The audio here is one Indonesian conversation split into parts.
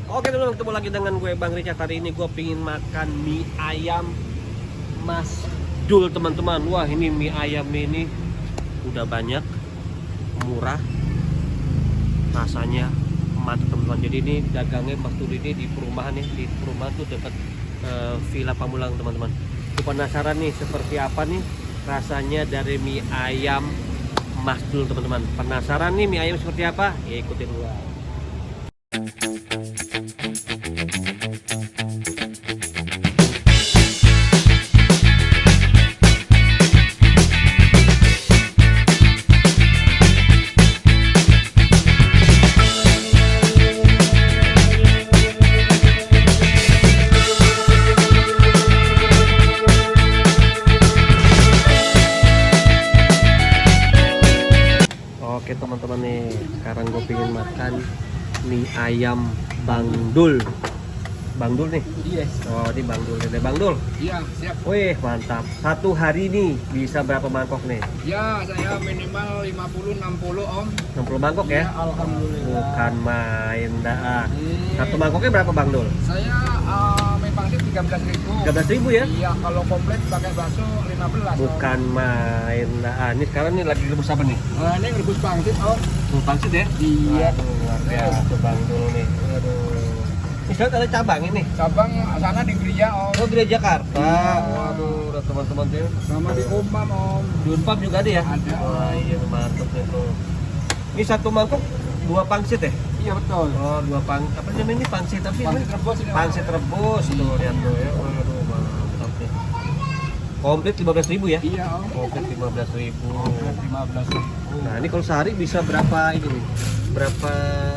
Oke teman-teman, ketemu lagi dengan gue Bang Richard. Hari ini gue pengen makan mie ayam Mas Dul teman-teman. Wah, ini mie ayam ini udah banyak, murah, rasanya mantap teman-teman. Jadi ini dagangnya Mas Dul ini di perumahan nih, di perumahan tuh dekat Villa Pamulang teman-teman. Gue penasaran nih seperti apa nih rasanya dari mie ayam Mas Dul teman-teman. Penasaran nih mie ayam seperti apa? Ya ikutin gue. Oke teman-teman nih, sekarang gue pengen makan mie ayam Bang Dul. Bang Dul nih? Yes. Oh, ini Bang Dul. Ini Bang Dul. Iya, siap. Wih, mantap. Satu hari nih bisa berapa mangkok nih? Ya, saya minimal 50-60 Om. 60 mangkok ya? Alhamdulillah. Bukan main dah. Satu mangkoknya berapa Bang Dul? Saya memang sih 13.000. 13.000 ya? Iya, kalau komplit pakai bakso 15 Om. Bukan main dah. Ini sekarang nih lagi rebus apa nih? Ini rebus pangsit Om. Rebus pangsit ya? Iya. Aduh, luar biasa Bang Dul nih. Aduh. Ini sekarang ada cabang ini? Cabang sana di Gereja Om. Oh, di Jakarta. Iya. Waduh, udah teman-teman tuh. Sama di Umpam Om. Di Unpam juga ada ya? Ada. Wah, iya mantap itu. Ini satu mangkok dua pangsit ya? Iya betul. Oh, dua apa namanya ini pangsit tapi Pangsit rebus ini. Om. pangsit rebus tuh lihat tuh ya. Waduh, mantap nih. Komplit 15.000 ya? Iya Om. Komplit 15.000. Komplit 15.000. Nah, ini kalau sehari bisa berapa ini nih? Berapa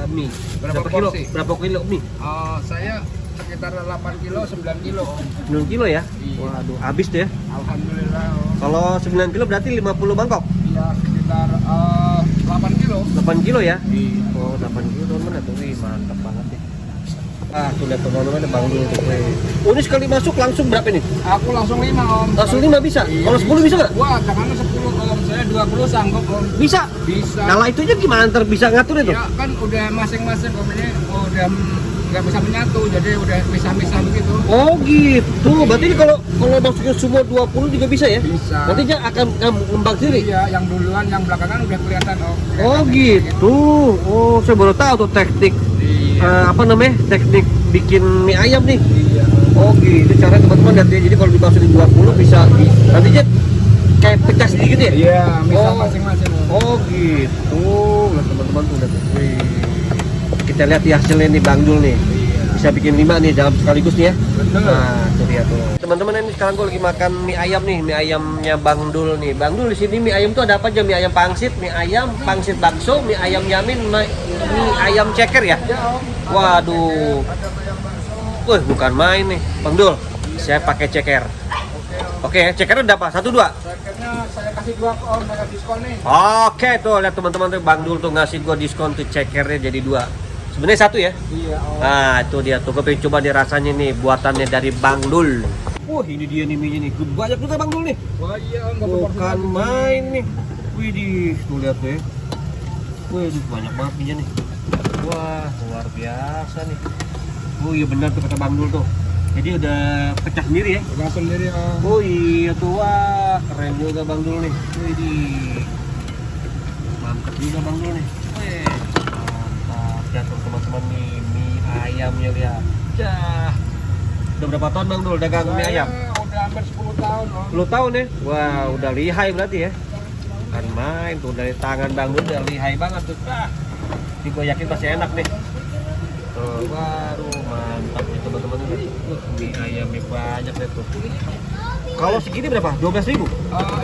mie? Berapa kilo? porsi? Berapa kilo mie? Saya sekitar 8 kilo, 9 kilo Om. 9 kilo ya? Iya. Waduh, habis deh. Alhamdulillah Om. Kalau 9 kilo berarti 50 mangkok? Iya, sekitar 8 kilo. 8 kilo ya? Iya. Oh, 8 kilo teman-teman tuh. Wih, mantap banget nih. Ah, tuh lihat teman-teman ada Bang Dul tuh. Wih. Oh, ini sekali masuk langsung berapa nih? Aku langsung 5 Om. Langsung 5 bisa? Iya. Kalau 10 bisa nggak? Wah, jangan 10 Om. Saya 20 sanggup Om. Bisa. Bisa. Kalau itu aja gimana ntar bisa ngatur itu? Ya kan udah masing-masing Om ini udah nggak bisa menyatu, jadi udah misah-misah begitu. Oh gitu. Berarti ini kalau masukin semua 20 juga bisa ya? Bisa. Nanti dia akan ngembang sendiri. Iya, yang duluan, yang belakangan udah kelihatan Om. Oh gitu. Oh, saya baru tahu tuh teknik Iya. apa namanya? Teknik bikin mie ayam nih. Iya. Oh gitu. Cara teman-teman lihat ya. Jadi kalau dimasukin 20 bisa nanti dia kayak pecah sedikit ya? Iya, misah Oh. masing-masing Om. Oh gitu. Lihat teman-teman tuh lihat. Wih. Kita lihat ya hasilnya nih Bang Dul nih. Iya. Bisa bikin 5 nih dalam sekaligus nih ya. Betul. Nah, itu dia tuh. Teman-teman ini sekarang gue lagi makan mie ayam nih, mie ayamnya Bang Dul nih. Bang Dul di sini mie ayam tuh ada apa aja? Mie ayam pangsit, mie ayam, pangsit bakso, mie ayam yamin, mie ayam ceker ya? Ya Om. Waduh. Ada ayam bakso. Wih, bukan main nih. Bang Dul, saya pakai ceker. Oke, cekernya udah apa? 1, 2. Cekernya saya kasih 2 Om, saya diskon nih. Oke, tuh lihat teman-teman tuh Bang Dul tuh ngasih gua diskon tuh cekernya jadi 2. Sebenarnya 1 ya? Iya Om. Nah, itu dia tuh. Gue pengen coba nih rasanya nih buatannya dari Bang Dul. Wah, ini dia nih mie-nya nih. Banyak juga Bang Dul nih. Wah iya Om, nggak Bukan proporsional. main nih. Widih, tuh lihat tuh ya. Wih, banyak banget mie nih. Wah, luar biasa nih. Oh iya benar tuh kata Bang Dul tuh. Jadi udah pecah sendiri ya. Udah sendiri Om. Oh iya tuh, wah keren juga Bang Dul nih. Widih. Mantap juga Bang Dul nih. Wih, mantap. Jatuh teman-teman nih mie ayamnya lihat. Cah. Udah berapa tahun Bang Dul dagang mie ayam? Udah hampir 10 tahun Om. 10 tahun ya? Wah, udah lihai berarti ya. Kan main tuh dari tangan Bang Dul udah lihai banget tuh. Ah. Ini gue yakin pasti enak nih. Tuh, waduh mantap nih teman-teman nih. Mie ayamnya banyak deh tuh. Kalau segini berapa? 12.000?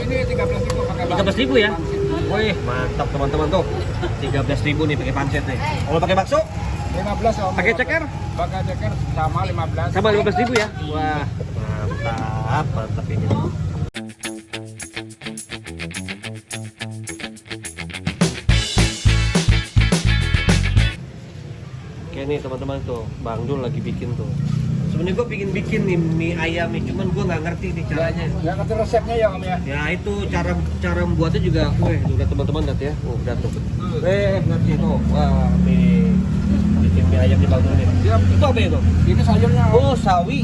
Ini 13.000 pakai 13.000 ya? Wih, mantap teman-teman tuh. 13.000 nih pakai pancet nih. Kalau pakai bakso? 15 Om. Pakai ceker? Pakai ceker sama 15. Sama 15.000 ya? Wah, mantap, mantap ini. Oke nih teman-teman tuh, Bang Dul lagi bikin tuh. Sebenarnya gue pengen bikin nih mie ayam nih, cuman gue nggak ngerti nih caranya. Nggak ngerti resepnya ya Om ya? Ya itu cara membuatnya juga, weh, udah teman-teman lihat ya, udah tuh. Lihat itu, wah nih bikin mie ayam di Bang Dul nih. Siap. Itu apa itu? Ini sayurnya Om. Oh, sawi.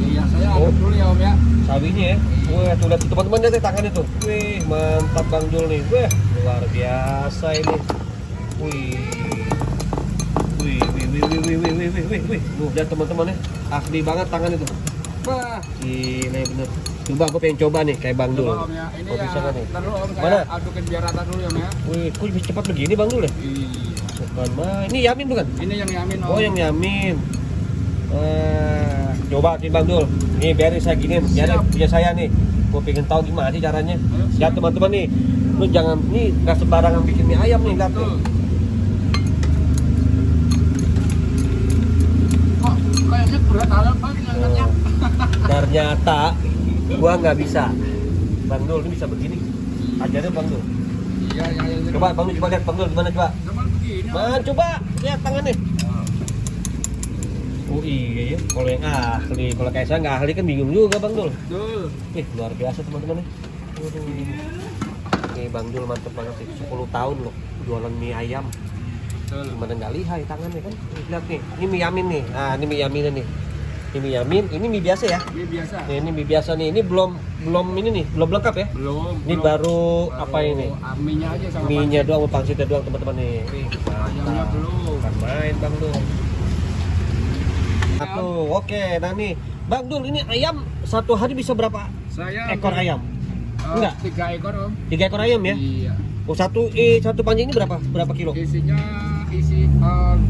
Iya, saya Oh. aduk dulu ya Om ya. Sawinya ya. Wah, tuh lihat tuh, teman-teman lihat tangannya tuh. Wih, mantap Bang Dul nih. Wah, luar biasa ini. Wih. Wih. Wih. Tuh, lihat teman-teman ya. Asli banget tangannya tuh. Wah, gila bener. Coba aku pengen coba nih kayak Bang Dul. Coba Om ya. Ini Kok ya. bisa nggak nih? Ntar dulu Om saya Mana? adukin biar rata dulu ya Om ya. Wih, kok bisa cepat begini Bang Dul ya? Iya. Bukan mah. Ini Yamin bukan? Ini yang yamin Om. Oh, yang Yamin. Coba nih Bang Dul. Nih biarin saya giniin. Biarin Siap. punya saya nih. Gue pengen tahu gimana sih caranya. Ayo, Ya teman-teman nih. Lu jangan nih nggak sembarangan bikin mie ayam nih, lihat Betul. tuh. Kok kayaknya berat alat Pak ngangkatnya. Ternyata gua nggak bisa. Bang Dul ini bisa begini. Ajarin Bang Dul. Iya. Coba Bang Dul, coba lihat Bang Dul gimana coba. Cuman begini. Om. Man, coba lihat tangannya. Oh iya ya, kalau yang ahli, kalau kayak saya nggak ahli kan bingung juga Bang Dul. Betul. Luar biasa teman-teman nih. Nih Bang Dul mantep banget sih, 10 tahun loh jualan mie ayam. Betul. Gimana nggak lihai tangannya kan? Lihat nih, ini mie yamin nih. Nah, ini mie yamin nih. Ini mie yamin, ini mie biasa ya. Ini biasa. Nih, ini mie biasa nih. Ini belum ini nih, belum lengkap ya. Belum. Ini baru apa ini? Minyak aja sama Mie-nya doang, pangsitnya doang teman-teman nih. Wih, ayamnya mantap. belum. Bukan main Bang Dul. Satu, oke. Nah nih, Bang Dul ini ayam satu hari bisa berapa Saya ekor ayam? Enggak. 3 ekor Om. 3 ekor ayam ya? Iya. Oh, satu panjang ini berapa kilo? Isinya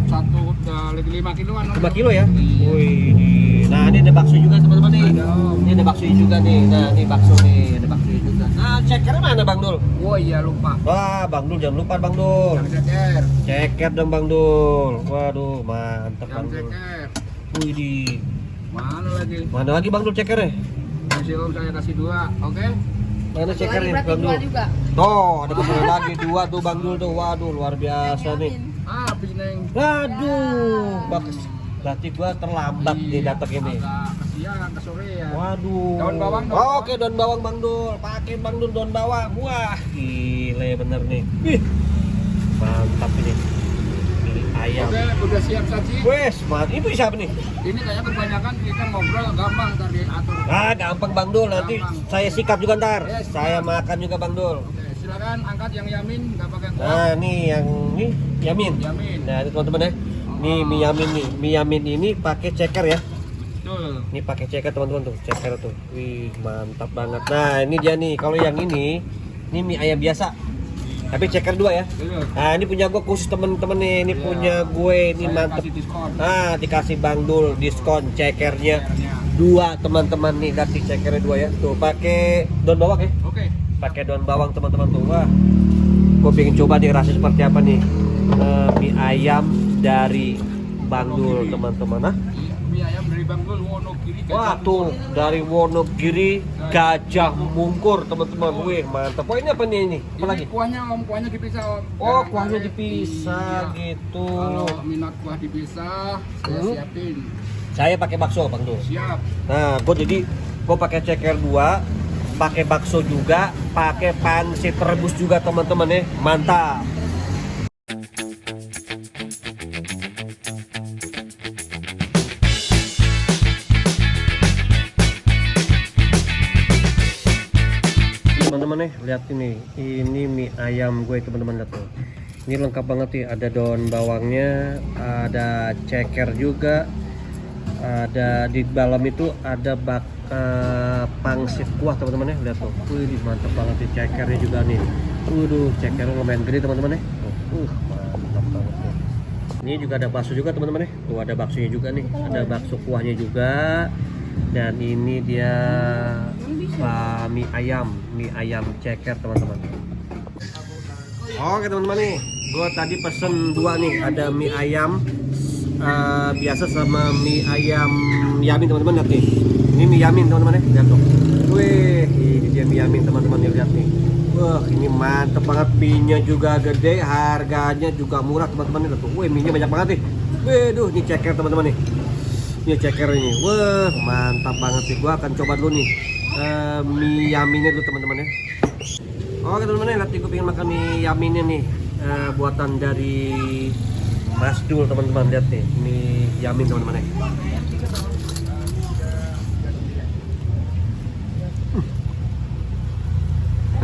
satu 5 kiloan Om. 5 kilo ya? Iya. Wih. Nah, ini ada bakso juga teman-teman nih. Ada, Om. Ini ada bakso juga nih. Nah, ini bakso nih, ada bakso juga. Nah, cekernya mana Bang Dul? Oh iya lupa. Wah, Bang Dul jangan lupa Bang Dul. Yang ceker. Ceker dong Bang Dul. Waduh, mantap Yang Bang Dul. ceker. Wih, di Mana lagi? mana lagi Bang Dul cekernya? Kasih Om saya kasih 2. Oke. Mana cekernya berarti Bang Dul? 2 juga. Tuh, ada satu lagi 2 tuh Bang Dul tuh. Waduh, luar biasa nih. Habis Neng. Waduh, bagus. Berarti gua terlambat nih datang ini. Agak kesiangan ke sore ya. Waduh. Daun bawang, daun Oh, bawang. oke, daun bawang Bang Dul. Pakai Bang Dul daun bawang. Wah, gile bener nih. Ih, mantap ini. Ini ayam. Oke, udah siap saji. Wes, mantap. Itu siapa nih? Ini kayaknya kebanyakan kita ngobrol gampang tadi atur. Ah, gampang Bang Dul. Nanti Gampang. saya sikat juga ntar. Yes, Saya siap. makan juga Bang Dul. Oke, silakan angkat yang yamin, nggak pakai kuah. Nah, nih yang ini Yamin. Yamin. Nah, ini teman-teman ya. Nih mie Yamin nih. Mie Yamin ini pakai ceker ya. Betul. Ini pakai ceker teman-teman tuh, ceker tuh. Wih, mantap banget. Nah, ini dia nih. Kalau yang ini mie ayam biasa. Tapi ceker 2 ya. Betul. Nah, ini punya gue khusus temen-temen nih. Ini Iya. punya gue, ini Saya mantep. kasih diskon. Nah, dikasih Bang Dul diskon cekernya Cekernya. 2 teman-teman nih. Kasih cekernya 2 ya. Tuh, pakai daun bawang ya. Oke. Pakai daun bawang teman-teman tuh. Wah, gue pengen coba nih rasa seperti apa nih. Mie ayam dari Bang Dul teman-teman. Nah. Mie ayam dari Bang Dul Wonogiri. Wah tuh dari Wonogiri Gajah Mungkur teman-teman. Wih mantap. Wah ini apa nih ini? Apa lagi? Kuahnya Om, kuahnya dipisah Om. Oh Yang kuahnya pakai- dipisah Iya. gitu. Kalau minat kuah dipisah, saya siapin. Saya pakai bakso Bang Dul. Siap. Nah gue pakai ceker 2, pakai bakso juga, pakai pansit rebus juga teman-teman ya. Mantap. Teman-teman nih lihat ini mie ayam gue teman-teman lihat tuh. Ini lengkap banget nih, ada daun bawangnya, ada ceker juga, ada di dalam itu ada pangsit kuah teman-teman ya, lihat tuh. Wih mantap banget nih cekernya juga nih. Waduh cekernya lumayan gede teman-teman ya. Mantap banget nih. Ini juga ada bakso juga teman-teman ya. Tuh ada baksonya juga nih, ada bakso kuahnya juga. Dan ini dia mie ayam ceker teman-teman. Oke teman-teman nih, gue tadi pesen 2 nih, ada mie ayam biasa sama mie ayam yamin teman-teman, lihat nih. Ini mie yamin teman-teman ya, lihat tuh. Wih, ini dia mie yamin teman-teman ya, lihat nih. Wah, ini mantep banget, mie-nya juga gede, harganya juga murah teman-teman, lihat tuh. Wih, mie-nya banyak banget nih. Waduh, ini ceker teman-teman nih. Ini ceker ini, wah mantap banget nih. Gua akan coba dulu nih mie yaminnya dulu teman-teman ya. Oke teman-teman, lihat gue pengen makan mie yaminnya nih, buatan dari Masdul teman-teman, lihat nih, mie Yamin teman-teman ya.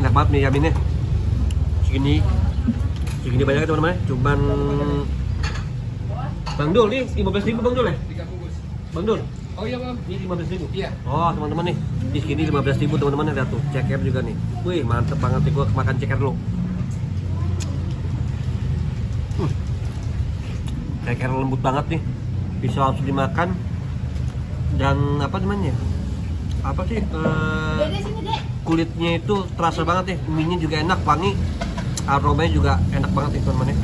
Enak banget mie Yaminnya. Segini banyak teman-teman, cuman Bang Dul nih 15.000 Bang Dul ya? 3 bungkus. Bang Dul, Oh iya bang. ini 15.000? Iya. Oh teman-teman nih, di sini 15.000 teman-teman, lihat tuh, ceker juga nih. Wih mantep banget nih, gua makan ceker dulu. Ceker lembut banget nih, bisa langsung dimakan. Dan apa namanya? Apa sih? Kulitnya itu terasa banget ya, mie-nya juga enak, wangi, aromanya juga enak banget nih teman-teman ya.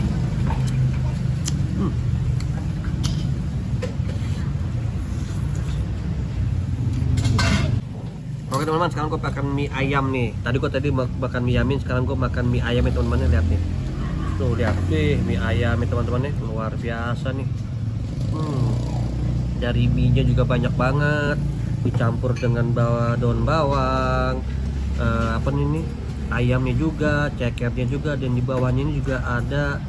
Oke teman-teman, sekarang gue makan mie ayam nih. Tadi makan mie Yamin, sekarang gue makan mie ayam nih teman-teman, lihat nih. Tuh lihat nih mie ayam nih teman-teman ya, luar biasa nih. Dari mie-nya juga banyak banget, dicampur dengan daun bawang, apa nih, ayamnya juga, cekernya juga, dan di bawahnya ini juga ada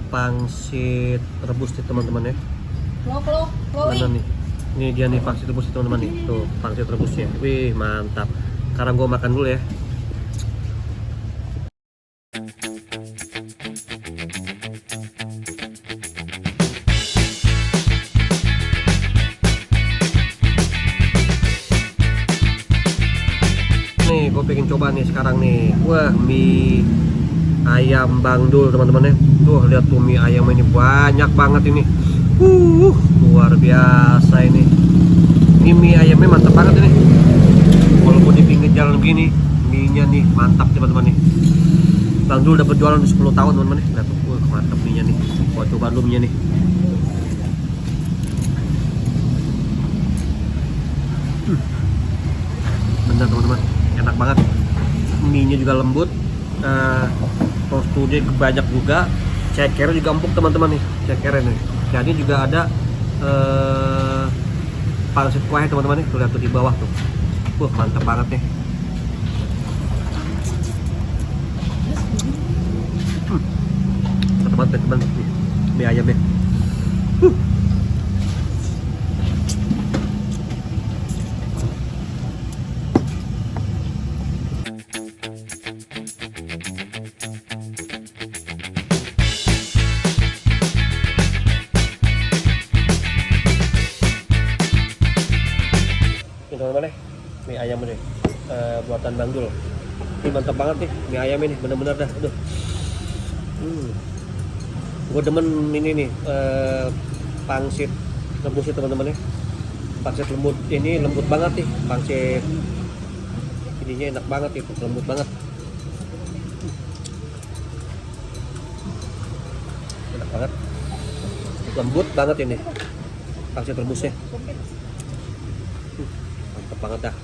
pangsit rebus nih teman-teman ya. Mana nih? Ini dia nih pangsit rebus teman-teman nih. Tuh pangsit rebusnya. Wih mantap. Sekarang gue makan dulu ya. Nih gue pengen coba nih sekarang nih. Wah mie ayam Bang Dul teman-teman ya. Tuh lihat tuh mie ayam ini banyak banget ini. Luar biasa ini. Ini mie ayamnya mantap banget ini. Walaupun di pinggir jalan begini, mie-nya nih mantap teman-teman nih. Bang Dul udah berjualan 10 tahun teman-teman nih. Lihat tuh, mantap mie-nya nih. Gua coba dulu mie-nya nih. Bener teman-teman, enak banget. Mie-nya juga lembut. Toastnya banyak juga. Cekernya juga empuk teman-teman nih. Cekernya nih. Jadi juga ada pangsit kuahnya teman-teman nih, tuh lihat tuh di bawah tuh. Mantap banget nih. Teman-teman mie ayamnya. Teman-teman nih, mie ayam ini buatan Bang Dul. Ini mantap banget nih mie ayam ini, bener-bener dah. Aduh. Gue demen ini nih pangsit rebusnya teman-teman ya. Pangsit lembut ini lembut banget nih, pangsit ininya enak banget itu, lembut banget. Enak banget, lembut banget ini pangsit rebusnya. Mantap banget dah.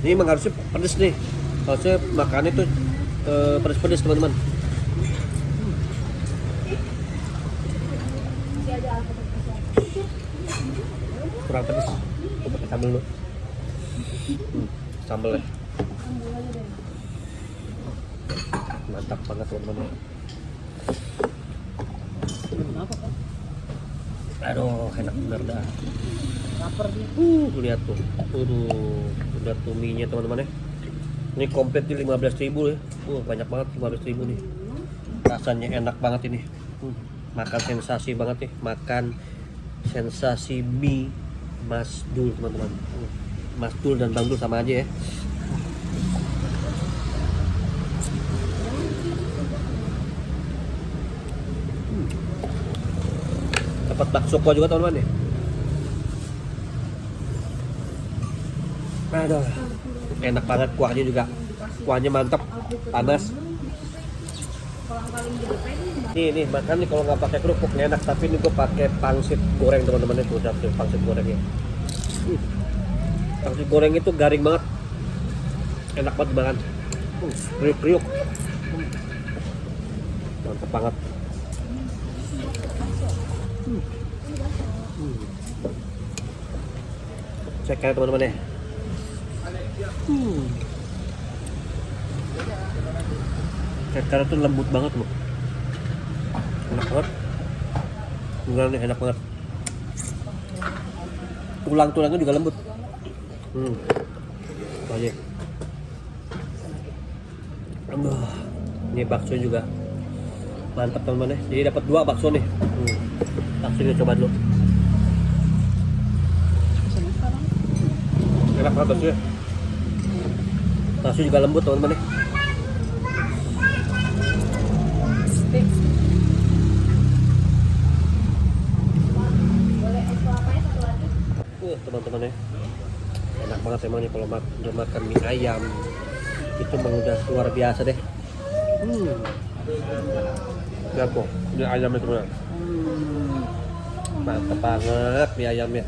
Ini emang harusnya pedes nih, harusnya makannya tuh pedes-pedes teman-teman. Kurang pedes, pakai sambal dulu. Sambal ya, mantap banget teman-teman. Aduh enak bener dah. Lihat tuh, lihat tuh mie-nya teman-teman ya. Ini komplit di 15.000 ya. Banyak banget 15.000 nih. Rasanya enak banget ini. Makan sensasi banget nih, makan sensasi mie Masdul teman-teman. Masdul dan Bang Dul sama aja ya. Dapat bakso kuah juga teman-teman ya. Aduh, enak banget kuahnya juga. Kuahnya mantap, panas. Ini makan nih kalau nggak pakai kerupuk enak, tapi ini gue pakai pangsit goreng teman-teman itu, udah tuh pangsit gorengnya. Pangsit goreng itu garing banget, enak banget banget, kriuk-kriuk, mantap banget. Cek ya teman-teman ya. Ceker itu lembut banget loh, enak banget. Beneran nih, enak banget. Tulang-tulangnya juga lembut. Aja. Ini bakso juga mantap teman-teman ya. Jadi dapat 2 bakso nih. Bakso kita coba dulu. Enak banget bakso ya. Bakso juga lembut teman-teman ya. Teman-teman ya, enak banget emang nih kalau udah makan mie ayam itu emang udah luar biasa deh. Lihat kok, mie ayamnya teman. Mantap banget mie ayamnya.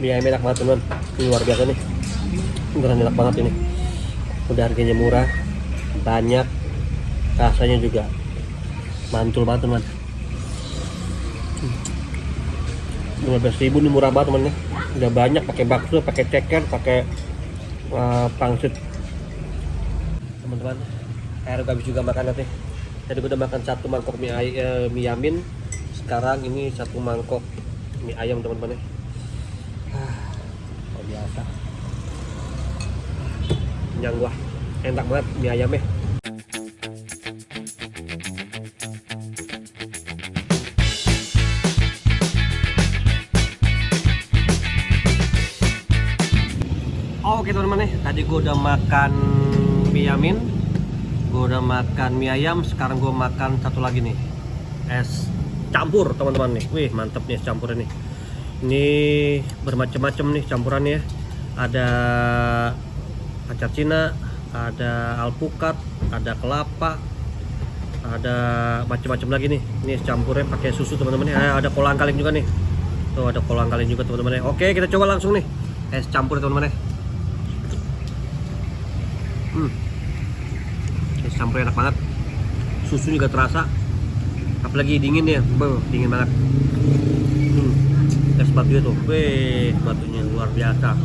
Mie ayam enak banget teman, ini luar biasa nih, beneran enak banget ini. Udah harganya murah, banyak, rasanya juga mantul banget teman. 15.000 nih murah banget teman ya. Udah banyak, pakai bakso, pakai ceker, pakai pangsit. Teman-teman, air udah habis juga makan nanti. Tadi gue udah makan 1 mangkok mie yamin, sekarang ini 1 mangkok mie ayam teman-teman ya. Biasa kenyang gua, enak banget mie ayamnya. Oke teman-teman nih, tadi gua udah makan mie yamin, gua udah makan mie ayam, sekarang gua makan satu lagi nih, es campur teman-teman nih. Wih mantep nih es campur ini. Ini bermacam-macam nih campurannya. Ada kaca Cina, ada alpukat, ada kelapa, ada macam-macam lagi nih. Ini campurnya pakai susu teman-teman ya. Ada kolang kaling juga nih. Tuh ada kolang kaling juga teman-teman ya. Oke, kita coba langsung nih es campur teman-teman ya. Es campur enak banget. Susu juga terasa. Apalagi dingin ya. Dingin banget. Es batu itu, wih batunya luar biasa,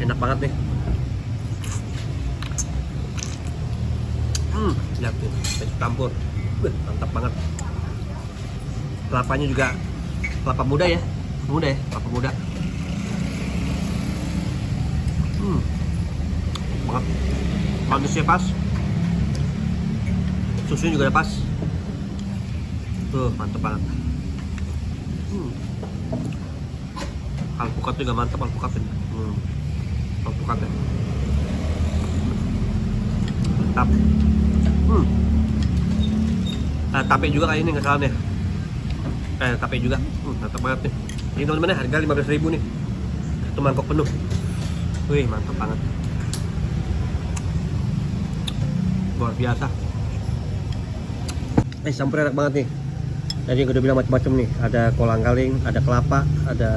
enak banget nih. Lihat tuh, es campur, mantap banget. Kelapanya juga kelapa muda ya, kelapa muda. Banget, manisnya pas, susunya juga udah pas. Tuh mantap banget. Alpukat juga mantap, alpukatnya. Alpukatnya mantap. Tape juga kayak ini nggak salah nih. Tape juga, mantap banget nih. Ini teman-teman harga 15.000 nih, 1 mangkok penuh. Wih mantap banget, luar biasa. Campur enak banget nih. Tadi gue udah bilang macam-macam nih, ada kolang kaling, ada kelapa, ada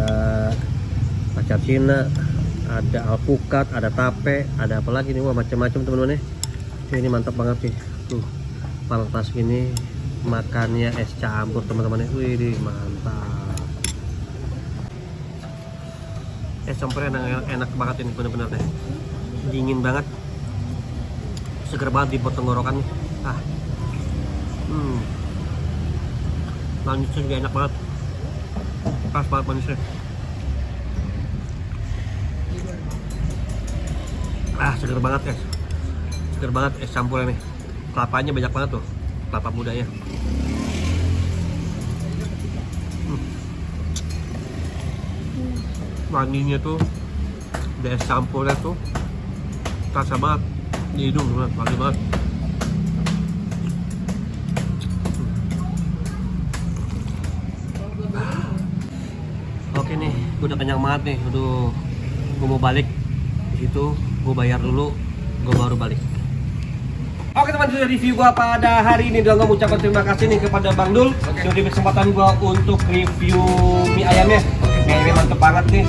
kaca Cina, ada alpukat, ada tape, ada apa lagi nih, wah macam-macam teman-teman ya. Ini mantap banget nih. Tuh, pas gini makannya es campur teman-teman ya. Wih, mantap. Es campurnya enak banget ini bener-bener deh. Dingin banget. Seger banget di tenggorokan nih. Manisnya juga enak banget. Pas banget manisnya. Seger banget es. Seger banget es campurnya nih. Kelapanya banyak banget tuh. Kelapa mudanya. Wanginya tuh di es campurnya tuh terasa banget di hidung, wangi banget. Oke nih, gue udah kenyang banget nih. Aduh, gue mau balik. Di situ gue bayar dulu, gue baru balik. Oke teman, sudah review gua pada hari ini. Udah mengucapkan terima kasih nih kepada Bang Dul. Sudah diberi kesempatan gua untuk review mie ayamnya. Mie ayamnya mantep banget nih.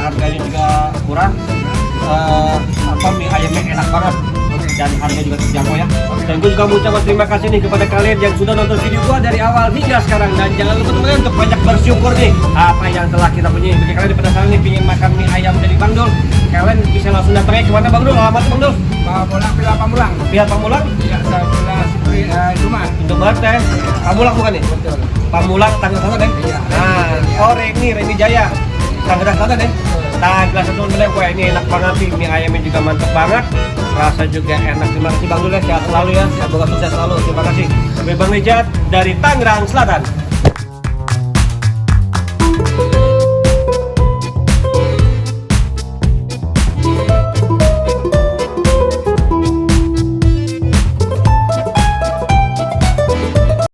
Harganya juga murah. Mie ayamnya enak banget. Dan harganya juga terjangkau ya. Dan gue juga mengucapkan terima kasih nih kepada kalian yang sudah nonton video gua dari awal hingga sekarang. Dan jangan lupa teman-teman untuk banyak bersyukur nih apa yang telah kita punya. Bagi kalian yang penasaran nih pengen makan mie ayam dari Bang Dul, kalian bisa langsung datang kemana Bang Dul? Alamat Bang Dul? Pihak Pamulang. Pihak Pamulang? Iya, sebelah Indomaret ya. Pamulang bukan nih? Betul. Pamulang Tangerang Selatan deh. Iya. Remi Jaya. Tangerang Selatan deh. Tangerang Selatan gue ini enak banget nih. Mie ayamnya juga mantep banget. Rasa juga enak. Terima kasih Bang Dul ya. Sehat selalu ya. Semoga sukses selalu. Terima kasih. Sampai Bang Ejat dari Tangerang Selatan.